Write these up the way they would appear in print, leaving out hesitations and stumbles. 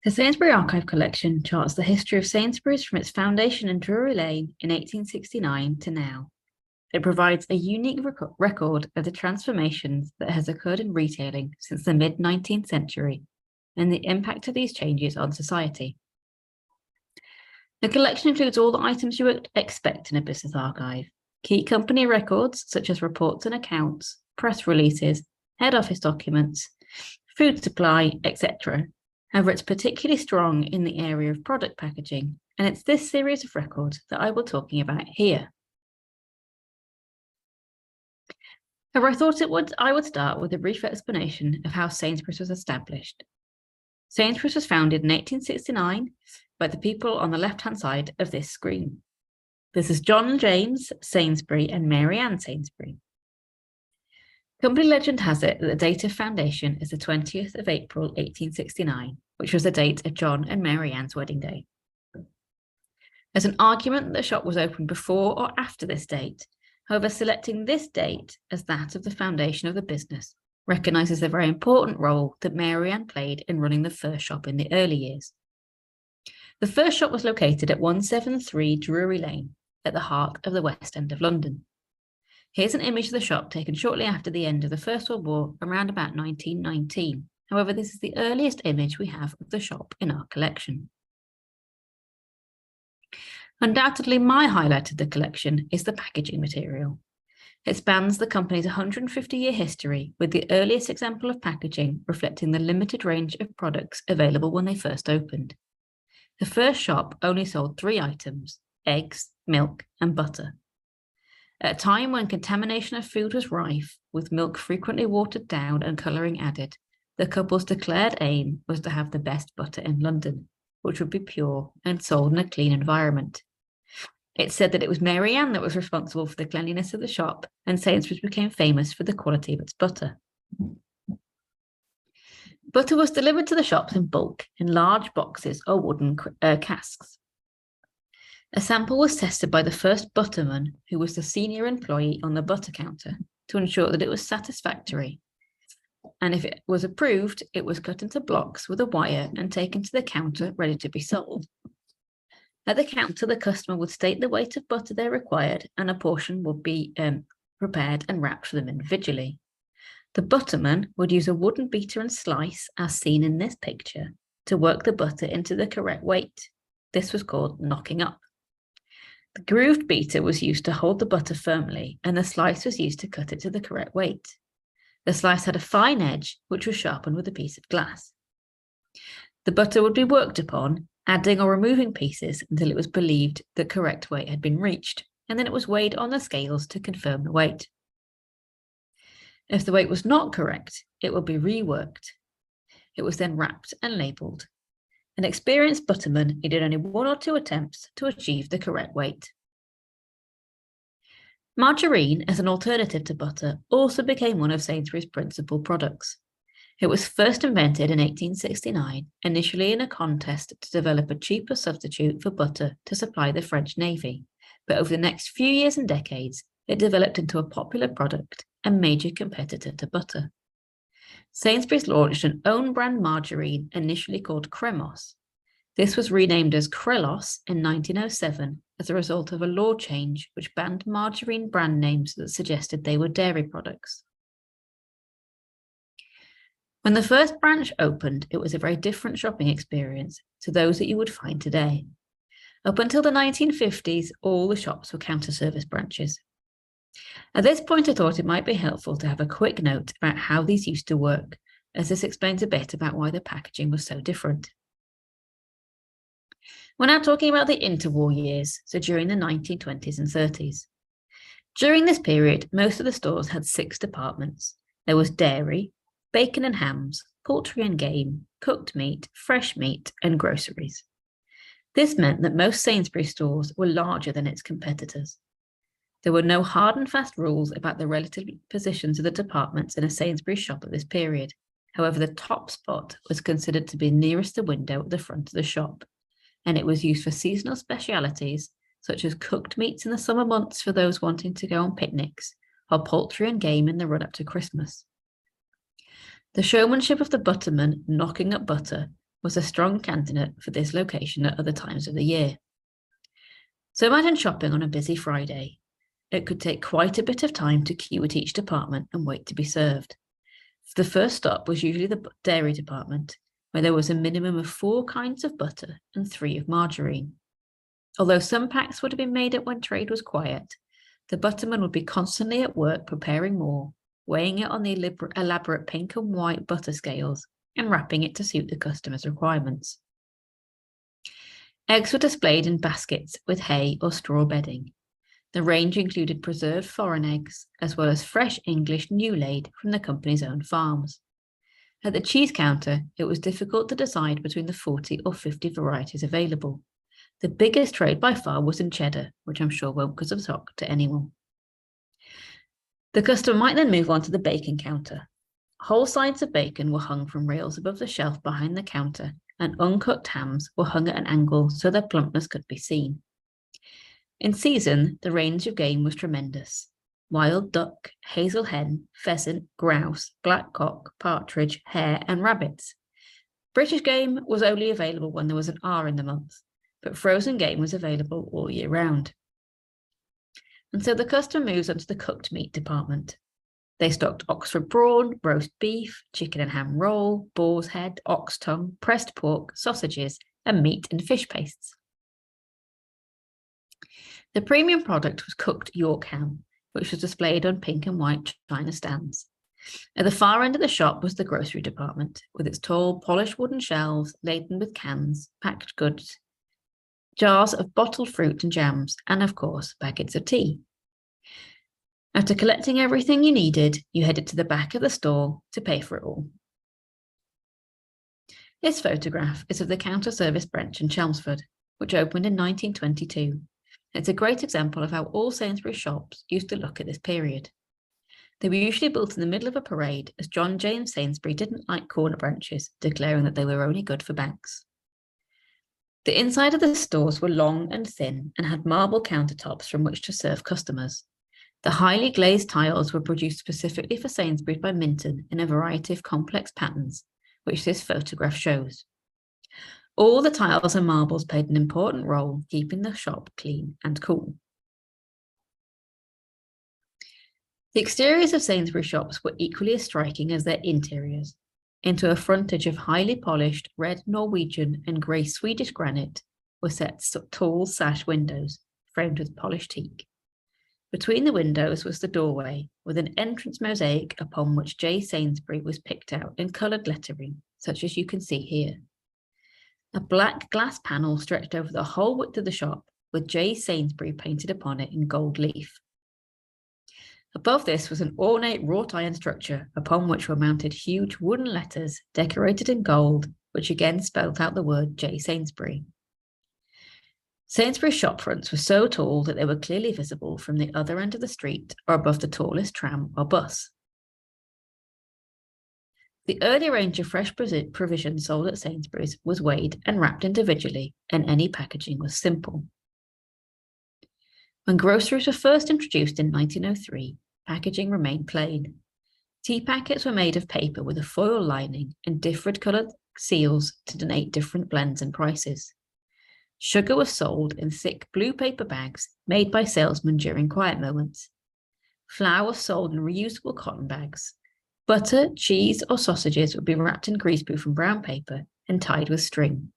The Sainsbury Archive collection charts the history of Sainsbury's from its foundation in Drury Lane in 1869 to now. It provides a unique record of the transformations that has occurred in retailing since the mid-19th century and the impact of these changes on society. The collection includes all the items you would expect in a business archive: key company records such as reports and accounts, press releases, head office documents, food supply, etc. However, it's particularly strong in the area of product packaging, and it's this series of records that I will be talking about here. However, I thought I would start with a brief explanation of how Sainsbury's was established. Sainsbury's was founded in 1869 by the people on the left-hand side of this screen. This is John James Sainsbury and Mary Ann Sainsbury. Company legend has it that the date of foundation is the 20th of April 1869, which was the date of John and Mary Ann's wedding day. There's an argument that the shop was opened before or after this date. However, selecting this date as that of the foundation of the business recognises the very important role that Mary Ann played in running the first shop in the early years. The first shop was located at 173 Drury Lane, at the heart of the West End of London. Here's an image of the shop taken shortly after the end of the First World War, around about 1919. However, this is the earliest image we have of the shop in our collection. Undoubtedly, my highlight of the collection is the packaging material. It spans the company's 150-year history, with the earliest example of packaging reflecting the limited range of products available when they first opened. The first shop only sold 3 items: eggs, milk, and butter. At a time when contamination of food was rife, with milk frequently watered down and colouring added, the couple's declared aim was to have the best butter in London, which would be pure and sold in a clean environment. It's said that it was Mary Ann that was responsible for the cleanliness of the shop, and Sainsbury's became famous for the quality of its butter. Butter was delivered to the shops in bulk, in large boxes or wooden casks. A sample was tested by the first butterman, who was the senior employee on the butter counter, to ensure that it was satisfactory. And if it was approved, it was cut into blocks with a wire and taken to the counter ready to be sold. At the counter, the customer would state the weight of butter they required, and a portion would be prepared and wrapped for them individually. The butterman would use a wooden beater and slice, as seen in this picture, to work the butter into the correct weight. This was called knocking up. The grooved beater was used to hold the butter firmly, and the slice was used to cut it to the correct weight. The slice had a fine edge, which was sharpened with a piece of glass. The butter would be worked upon, adding or removing pieces until it was believed the correct weight had been reached, and then it was weighed on the scales to confirm the weight. If the weight was not correct, it would be reworked. It was then wrapped and labelled. An experienced butterman needed only 1 or 2 attempts to achieve the correct weight. Margarine, as an alternative to butter, also became one of Sainsbury's principal products. It was first invented in 1869, initially in a contest to develop a cheaper substitute for butter to supply the French Navy, but over the next few years and decades, it developed into a popular product and major competitor to butter. Sainsbury's launched an own brand margarine initially called Cremos. This was renamed as Krelos in 1907 as a result of a law change which banned margarine brand names that suggested they were dairy products. When the first branch opened, it was a very different shopping experience to those that you would find today. Up until the 1950s, all the shops were counter service branches. At this point, I thought it might be helpful to have a quick note about how these used to work, as this explains a bit about why the packaging was so different. We're now talking about the interwar years, so during the 1920s and 30s. During this period, most of the stores had 6 departments. There was dairy, bacon and hams, poultry and game, cooked meat, fresh meat, and groceries. This meant that most Sainsbury's stores were larger than its competitors. There were no hard and fast rules about the relative positions of the departments in a Sainsbury's shop at this period. However, the top spot was considered to be nearest the window at the front of the shop, and it was used for seasonal specialities such as cooked meats in the summer months for those wanting to go on picnics, or poultry and game in the run-up to Christmas. The showmanship of the butterman knocking up butter was a strong candidate for this location at other times of the year. So imagine shopping on a busy Friday. It could take quite a bit of time to queue at each department and wait to be served. The first stop was usually the dairy department, where there was a minimum of 4 kinds of butter and 3 of margarine. Although some packs would have been made when trade was quiet, the butterman would be constantly at work preparing more, weighing it on the elaborate pink and white butter scales, and wrapping it to suit the customer's requirements. Eggs were displayed in baskets with hay or straw bedding. The range included preserved foreign eggs, as well as fresh English new-laid from the company's own farms. At the cheese counter, it was difficult to decide between the 40 or 50 varieties available. The biggest trade by far was in cheddar, which I'm sure won't cause a shock to anyone. The customer might then move on to the bacon counter. Whole sides of bacon were hung from rails above the shelf behind the counter, and uncooked hams were hung at an angle so their plumpness could be seen. In season, the range of game was tremendous. Wild duck, hazel hen, pheasant, grouse, blackcock, partridge, hare, and rabbits. British game was only available when there was an R in the month, but frozen game was available all year round. And so the customer moves on to the cooked meat department. They stocked Oxford brawn, roast beef, chicken and ham roll, boar's head, ox tongue, pressed pork, sausages, and meat and fish pastes. The premium product was cooked York ham, which was displayed on pink and white china stands. At the far end of the shop was the grocery department, with its tall, polished wooden shelves laden with cans, packed goods, jars of bottled fruit and jams, and of course, packets of tea. After collecting everything you needed, you headed to the back of the store to pay for it all. This photograph is of the counter service branch in Chelmsford, which opened in 1922. It's a great example of how all Sainsbury shops used to look at this period. They were usually built in the middle of a parade, as John James Sainsbury didn't like corner branches, declaring that they were only good for banks. The inside of the stores were long and thin and had marble countertops from which to serve customers. The highly glazed tiles were produced specifically for Sainsbury's by Minton in a variety of complex patterns, which this photograph shows. All the tiles and marbles played an important role keeping the shop clean and cool. The exteriors of Sainsbury shops were equally as striking as their interiors. Into a frontage of highly polished red Norwegian and grey Swedish granite were set tall sash windows framed with polished teak. Between the windows was the doorway, with an entrance mosaic upon which J. Sainsbury was picked out in coloured lettering, such as you can see here. A black glass panel stretched over the whole width of the shop, with J. Sainsbury painted upon it in gold leaf. Above this was an ornate wrought iron structure, upon which were mounted huge wooden letters decorated in gold, which again spelled out the word J. Sainsbury. Sainsbury's shop fronts were so tall that they were clearly visible from the other end of the street or above the tallest tram or bus. The early range of fresh provisions sold at Sainsbury's was weighed and wrapped individually, and any packaging was simple. When groceries were first introduced in 1903, packaging remained plain. Tea packets were made of paper with a foil lining and different coloured seals to denote different blends and prices. Sugar was sold in thick blue paper bags made by salesmen during quiet moments. Flour was sold in reusable cotton bags. Butter, cheese, or sausages would be wrapped in greaseproof and brown paper and tied with string.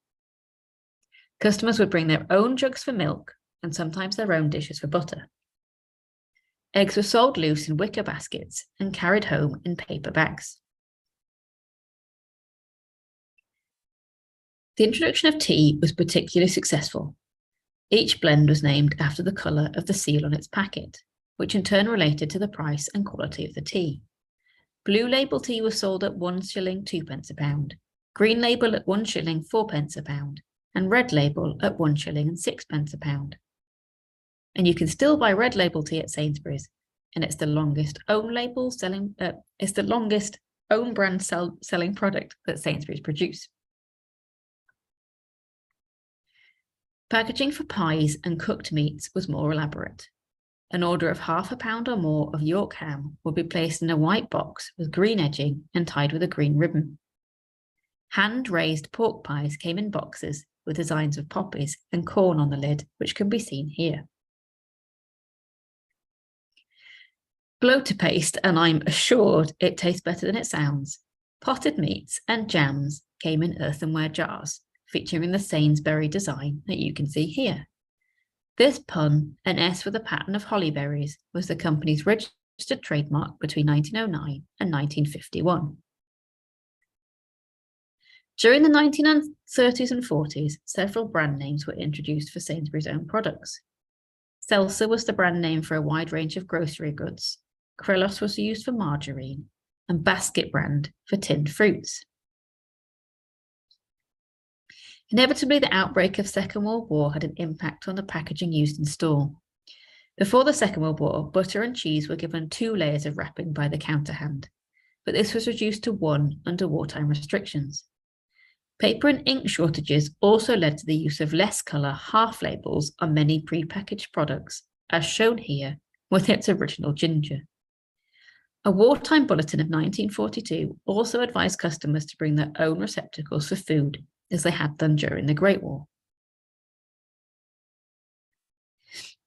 Customers would bring their own jugs for milk and sometimes their own dishes for butter. Eggs were sold loose in wicker baskets and carried home in paper bags. The introduction of tea was particularly successful. Each blend was named after the colour of the seal on its packet, which in turn related to the price and quality of the tea. Blue label tea was sold at 1 shilling 2p a pound, green label at 1 shilling 4p a pound, and red label at 1 shilling and 6p a pound. And you can still buy red label tea at Sainsbury's, and it's the longest own brand selling product that Sainsbury's produce. Packaging for pies and cooked meats was more elaborate. An order of ½ pound or more of York ham would be placed in a white box with green edging and tied with a green ribbon. Hand-raised pork pies came in boxes with designs of poppies and corn on the lid, which can be seen here. Bloater paste, and I'm assured it tastes better than it sounds, potted meats and jams came in earthenware jars, featuring the Sainsbury design that you can see here. This pun, an S with a pattern of holly berries, was the company's registered trademark between 1909 and 1951. During the 1930s and 40s, several brand names were introduced for Sainsbury's own products. Seltzer was the brand name for a wide range of grocery goods. Krelos was used for margarine, and Basket brand for tinned fruits. Inevitably, the outbreak of Second World War had an impact on the packaging used in store. Before the Second World War, butter and cheese were given 2 layers of wrapping by the counter hand, but this was reduced to 1 under wartime restrictions. Paper and ink shortages also led to the use of less colour half labels on many prepackaged products, as shown here with its original ginger. A wartime bulletin of 1942 also advised customers to bring their own receptacles for food, as they had done during the Great War.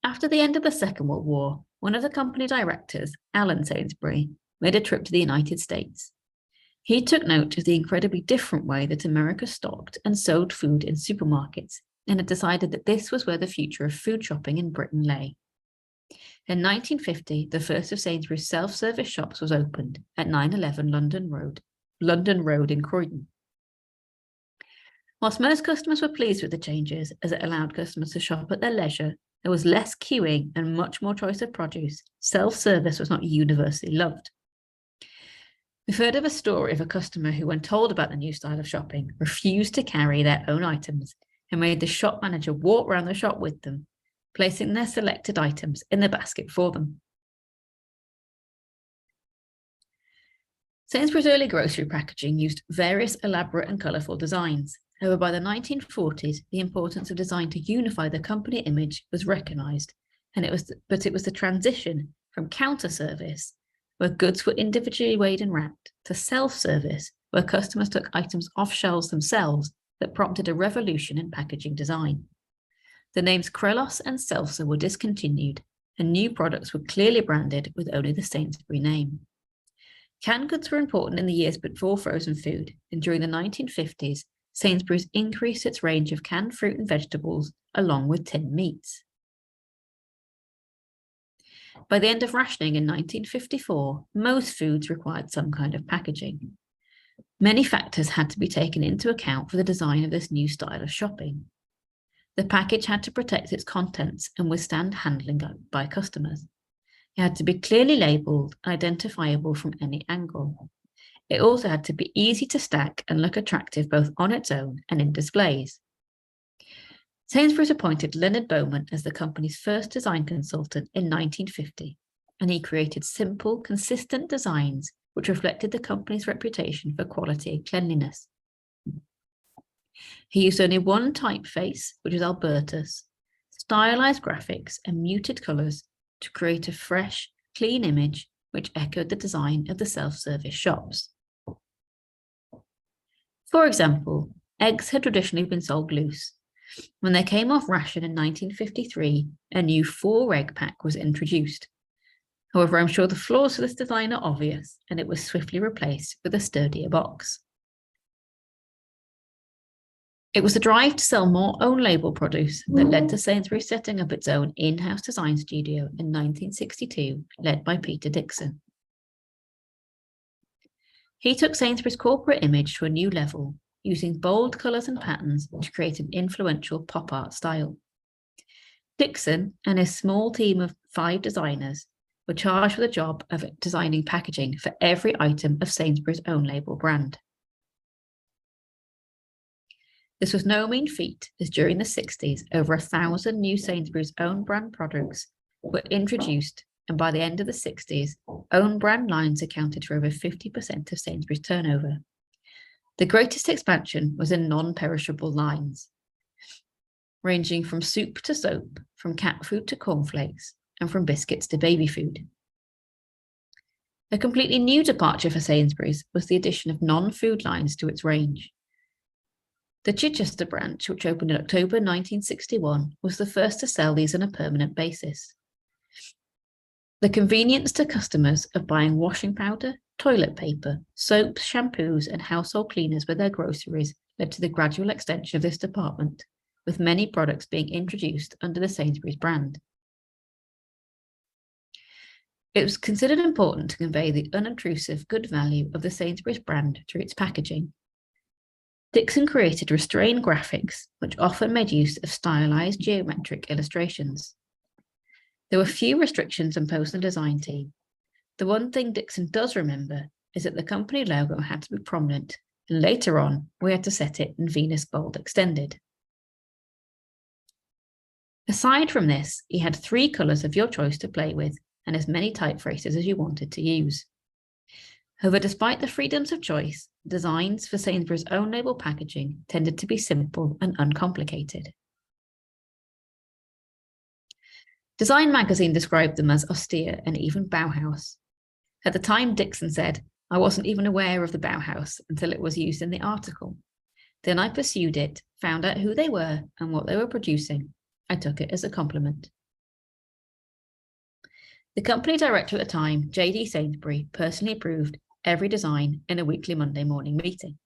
After the end of the Second World War, one of the company directors, Alan Sainsbury, made a trip to the United States. He took note of the incredibly different way that America stocked and sold food in supermarkets, and had decided that this was where the future of food shopping in Britain lay. In 1950, the first of Sainsbury's self-service shops was opened at 911 London Road in Croydon. Whilst most customers were pleased with the changes, as it allowed customers to shop at their leisure, there was less queuing and much more choice of produce. Self-service was not universally loved. We've heard of a story of a customer who, when told about the new style of shopping, refused to carry their own items and made the shop manager walk around the shop with them, placing their selected items in the basket for them. Sainsbury's early grocery packaging used various elaborate and colourful designs. However, by the 1940s, the importance of design to unify the company image was recognised, and it was the transition from counter service, where goods were individually weighed and wrapped, to self-service, where customers took items off shelves themselves, that prompted a revolution in packaging design. The names Krelos and Seltzer were discontinued, and new products were clearly branded with only the Sainsbury name. Canned goods were important in the years before frozen food, and during the 1950s, Sainsbury's increased its range of canned fruit and vegetables, along with tinned meats. By the end of rationing in 1954, most foods required some kind of packaging. Many factors had to be taken into account for the design of this new style of shopping. The package had to protect its contents and withstand handling by customers. It had to be clearly labelled and identifiable from any angle. It also had to be easy to stack and look attractive both on its own and in displays. Sainsbury's appointed Leonard Bowman as the company's first design consultant in 1950, and he created simple, consistent designs which reflected the company's reputation for quality and cleanliness. He used only one typeface, which was Albertus, stylized graphics and muted colours to create a fresh, clean image which echoed the design of the self-service shops. For example, eggs had traditionally been sold loose. When they came off ration in 1953, a new 4-egg pack was introduced. However, I'm sure the flaws of this design are obvious, and it was swiftly replaced with a sturdier box. It was the drive to sell more own-label produce that led to Sainsbury's setting up its own in-house design studio in 1962, led by Peter Dixon. He took Sainsbury's corporate image to a new level, using bold colours and patterns to create an influential pop art style. Dixon and his small team of 5 designers were charged with the job of designing packaging for every item of Sainsbury's own label brand. This was no mean feat, as during the 60s, over 1,000 new Sainsbury's own brand products were introduced, and by the end of the 60s, own brand lines accounted for over 50% of Sainsbury's turnover. The greatest expansion was in non-perishable lines, ranging from soup to soap, from cat food to cornflakes, and from biscuits to baby food. A completely new departure for Sainsbury's was the addition of non-food lines to its range. The Chichester branch, which opened in October 1961, was the first to sell these on a permanent basis. The convenience to customers of buying washing powder, toilet paper, soaps, shampoos, and household cleaners with their groceries led to the gradual extension of this department, with many products being introduced under the Sainsbury's brand. It was considered important to convey the unobtrusive good value of the Sainsbury's brand through its packaging. Dixon created restrained graphics, which often made use of stylized geometric illustrations. There were few restrictions imposed on the design team. The one thing Dixon does remember is that the company logo had to be prominent, and later on, we had to set it in Venus Bold Extended. Aside from this, he had 3 colours of your choice to play with and as many typefaces as you wanted to use. However, despite the freedoms of choice, designs for Sainsbury's own label packaging tended to be simple and uncomplicated. Design magazine described them as austere and even Bauhaus. At the time, Dixon said, "I wasn't even aware of the Bauhaus until it was used in the article. Then I pursued it, found out who they were and what they were producing. I took it as a compliment." The company director at the time, J.D. Sainsbury, personally approved every design in a weekly Monday morning meeting.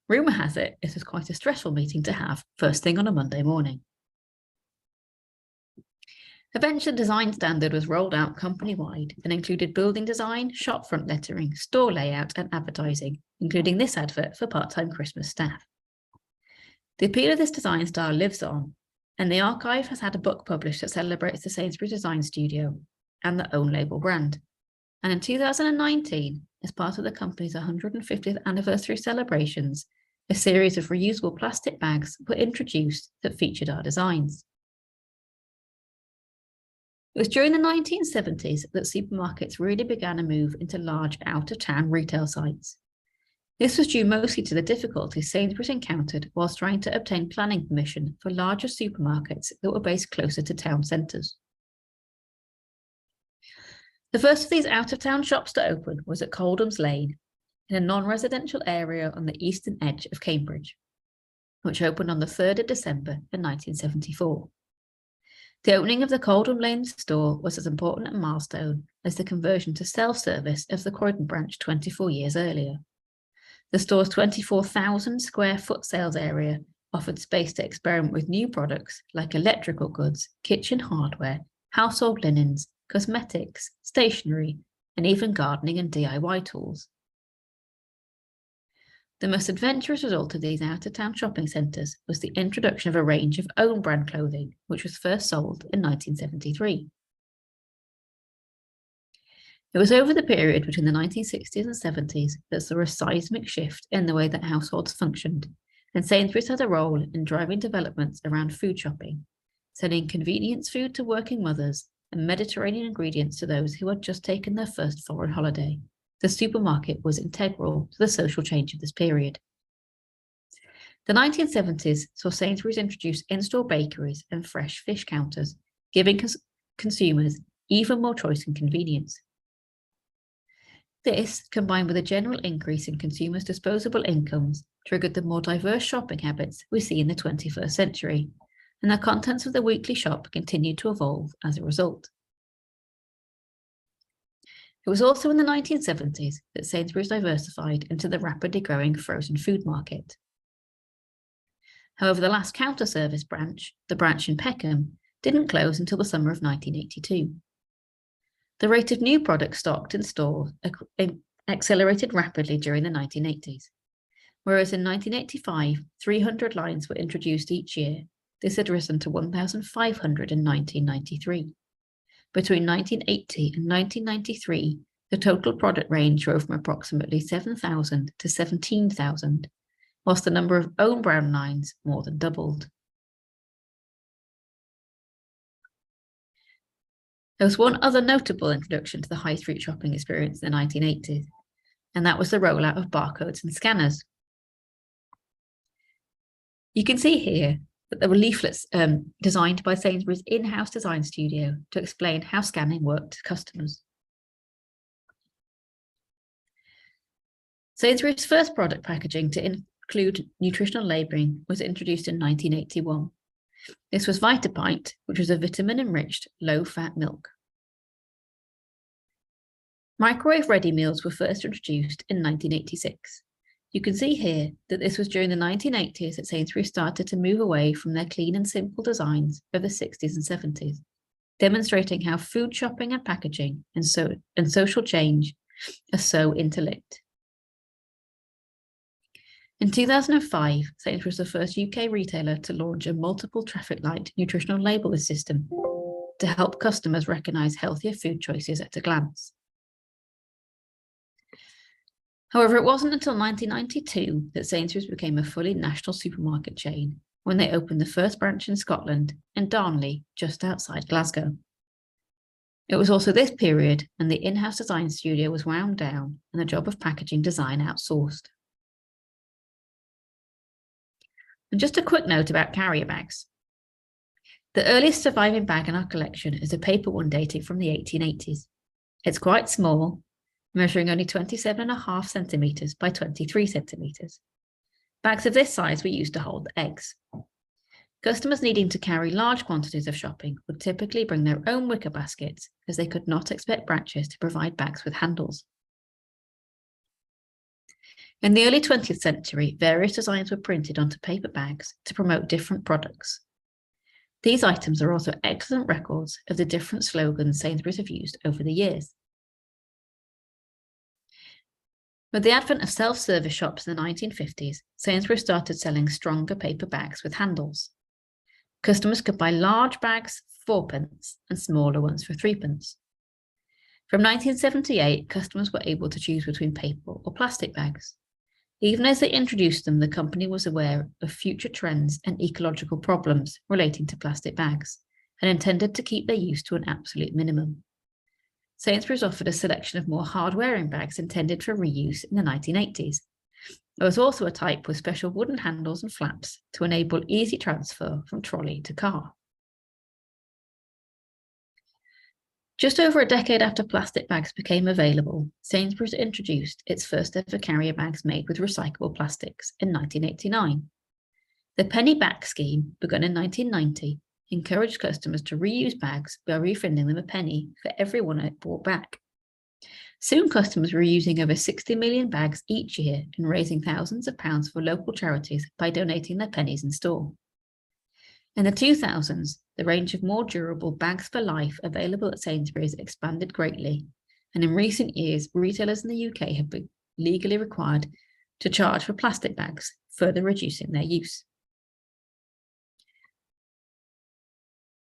Rumour has it this was quite a stressful meeting to have first thing on a Monday morning. Eventually, the design standard was rolled out company-wide and included building design, shop front lettering, store layout, and advertising, including this advert for part-time Christmas staff. The appeal of this design style lives on, and the archive has had a book published that celebrates the Sainsbury's Design Studio and the own label brand. And in 2019, as part of the company's 150th anniversary celebrations, a series of reusable plastic bags were introduced that featured our designs. It was during the 1970s that supermarkets really began a move into large out-of-town retail sites. This was due mostly to the difficulties Sainsbury's encountered whilst trying to obtain planning permission for larger supermarkets that were based closer to town centres. The first of these out-of-town shops to open was at Coldham's Lane, in a non-residential area on the eastern edge of Cambridge, which opened on the 3rd of December in 1974. The opening of the Coldham Lane store was as important a milestone as the conversion to self-service of the Croydon branch 24 years earlier. The store's 24,000 square foot sales area offered space to experiment with new products like electrical goods, kitchen hardware, household linens, cosmetics, stationery, and even gardening and DIY tools. The most adventurous result of these out-of-town shopping centres was the introduction of a range of own brand clothing, which was first sold in 1973. It was over the period between the 1960s and 70s that there was a seismic shift in the way that households functioned, and Sainsbury's had a role in driving developments around food shopping, selling convenience food to working mothers and Mediterranean ingredients to those who had just taken their first foreign holiday. The supermarket was integral to the social change of this period. The 1970s saw Sainsbury's introduce in-store bakeries and fresh fish counters, giving consumers even more choice and convenience. This, combined with a general increase in consumers' disposable incomes, triggered the more diverse shopping habits we see in the 21st century, and the contents of the weekly shop continued to evolve as a result. It was also in the 1970s that Sainsbury's diversified into the rapidly growing frozen food market. However, the last counter service branch, the branch in Peckham, didn't close until the summer of 1982. The rate of new products stocked in stores accelerated rapidly during the 1980s. Whereas in 1985, 300 lines were introduced each year, this had risen to 1,500 in 1993. Between 1980 and 1993, the total product range rose from approximately 7,000 to 17,000, whilst the number of own brand lines more than doubled. There was one other notable introduction to the high street shopping experience in the 1980s, and that was the rollout of barcodes and scanners. You can see here that there were leaflets designed by Sainsbury's in-house design studio to explain how scanning worked to customers. Sainsbury's first product packaging to include nutritional labelling was introduced in 1981. This was Vitapint, which was a vitamin-enriched, low-fat milk. Microwave ready meals were first introduced in 1986. You can see here that this was during the 1980s that Sainsbury started to move away from their clean and simple designs of the 60s and 70s, demonstrating how food shopping and packaging and social change are so interlinked. In 2005, Sainsbury was the first UK retailer to launch a multiple traffic light nutritional labelling system to help customers recognise healthier food choices at a glance. However, it wasn't until 1992 that Sainsbury's became a fully national supermarket chain when they opened the first branch in Scotland in Darnley, just outside Glasgow. It was also this period when the in-house design studio was wound down and the job of packaging design outsourced. And just a quick note about carrier bags. The earliest surviving bag in our collection is a paper one dating from the 1880s. It's quite small, measuring only 27.5 centimetres by 23 centimetres. Bags of this size were used to hold eggs. Customers needing to carry large quantities of shopping would typically bring their own wicker baskets, as they could not expect branches to provide bags with handles. In the early 20th century, various designs were printed onto paper bags to promote different products. These items are also excellent records of the different slogans Sainsbury's have used over the years. With the advent of self-service shops in the 1950s, Sainsbury's started selling stronger paper bags with handles. Customers could buy large bags for 4p and smaller ones for 3p. From 1978, customers were able to choose between paper or plastic bags. Even as they introduced them, the company was aware of future trends and ecological problems relating to plastic bags and intended to keep their use to an absolute minimum. Sainsbury's offered a selection of more hard-wearing bags intended for reuse in the 1980s. There was also a type with special wooden handles and flaps to enable easy transfer from trolley to car. Just over a decade after plastic bags became available, Sainsbury's introduced its first ever carrier bags made with recyclable plastics in 1989. The Penny Back scheme, begun in 1990, encouraged customers to reuse bags by refilling them a penny for every one it bought back. Soon customers were using over 60 million bags each year and raising thousands of pounds for local charities by donating their pennies in store. In the 2000s, the range of more durable bags for life available at Sainsbury's expanded greatly, and in recent years, retailers in the UK have been legally required to charge for plastic bags, further reducing their use.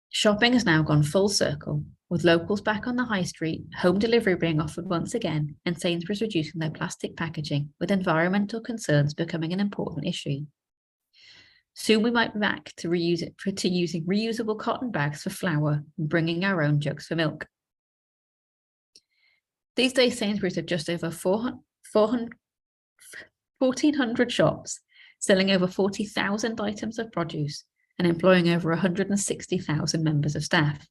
Shopping has now gone full circle, with locals back on the high street, home delivery being offered once again, and Sainsbury's reducing their plastic packaging, with environmental concerns becoming an important issue. Soon we might be back to using reusable cotton bags for flour and bringing our own jugs for milk. These days, Sainsbury's have just over 1,400 shops, selling over 40,000 items of produce and employing over 160,000 members of staff.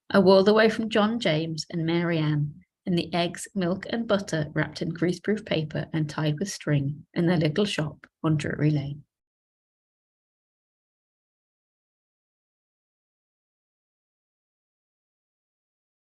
A world away from John James and Mary Ann and the eggs, milk and butter wrapped in greaseproof paper and tied with string in their little shop on Drury Lane.